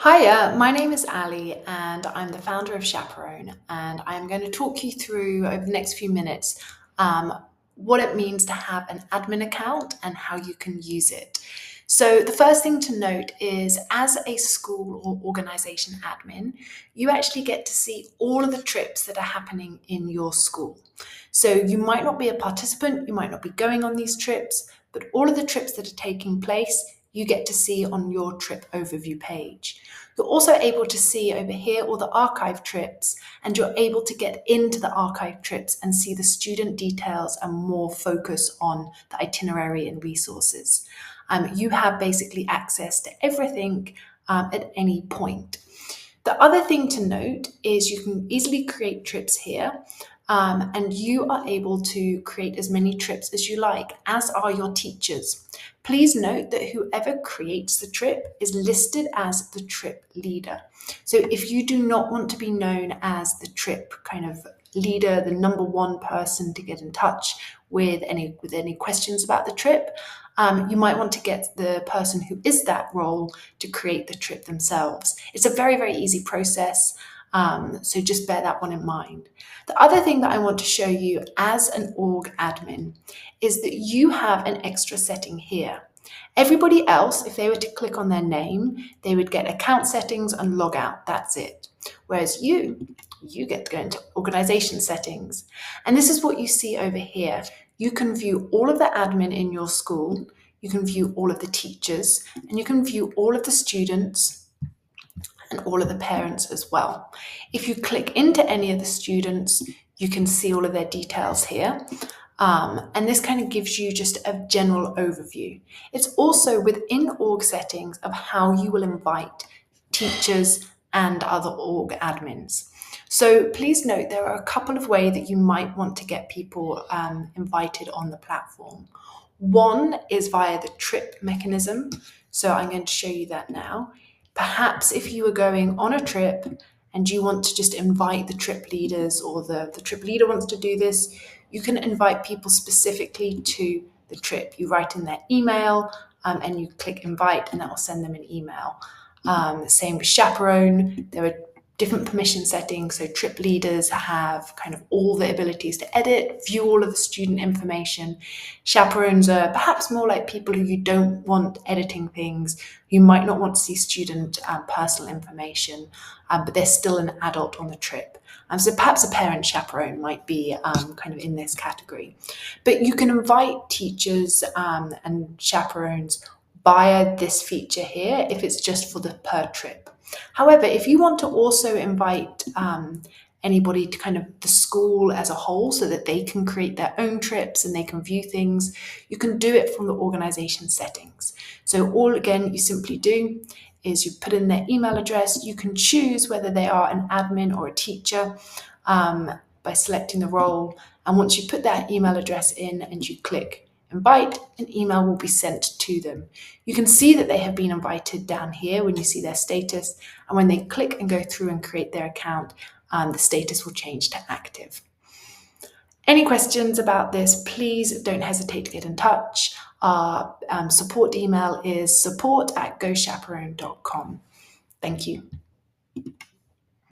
Hiya, my name is Ali and I'm the founder of Chapperone, and I'm going to talk you through over the next few minutes um, what it means to have an admin account and how you can use it. So the first thing to note is, as a school or organization admin, you actually get to see all of the trips that are happening in your school. So you might not be a participant, you might not be going on these trips, but all of the trips that are taking place, you get to see on your trip overview page. You're also able to see over here all the archive trips, and you're able to get into the archive trips and see the student details and more focus on the itinerary and resources. You have basically access to everything at any point. The other thing to note is you can easily create trips here, and you are able to create as many trips as you like, as are your teachers. Please note that whoever creates the trip is listed as the trip leader. So if you do not want to be known as the trip kind of leader, the number one person to get in touch with any questions about the trip, you might want to get the person who is that role to create the trip themselves. It's a very, very easy process, so just bear that one in mind. The other thing that I want to show you as an org admin is that you have an extra setting here. Everybody else, if they were to click on their name, they would get account settings and log out. That's it. Whereas you get to go into organization settings. And this is what you see over here. You can view all of the admin in your school, you can view all of the teachers, and you can view all of the students and all of the parents as well. If you click into any of the students, you can see all of their details here. And this kind of gives you just a general overview. It's also within org settings of how you will invite teachers and other org admins. So please note there are a couple of ways that you might want to get people invited on the platform. One is via the trip mechanism. So I'm going to show you that now. Perhaps if you were going on a trip and you want to just invite the trip leaders, or the trip leader wants to do this, you can invite people specifically to the trip. You write in their email and you click invite, and that will send them an email. Same with Chaperone. There are different permission settings. So trip leaders have kind of all the abilities to edit, view all of the student information. Chaperones are perhaps more like people who you don't want editing things. You might not want to see student personal information, but they're still an adult on the trip. So perhaps a parent chaperone might be kind of in this category. But you can invite teachers and chaperones via this feature here if it's just for the per trip. However, if you want to also invite anybody to kind of the school as a whole so that they can create their own trips and they can view things, you can do it from the organization settings. So all again you simply do is you put in their email address. You can choose whether they are an admin or a teacher by selecting the role. And once you put that email address in and you click invite, an email will be sent to them. You can see that they have been invited down here when you see their status, and when they click and go through and create their account, the status will change to active. Any questions about this, please don't hesitate to get in touch. Our support email is support@gochaperone.com. Thank you.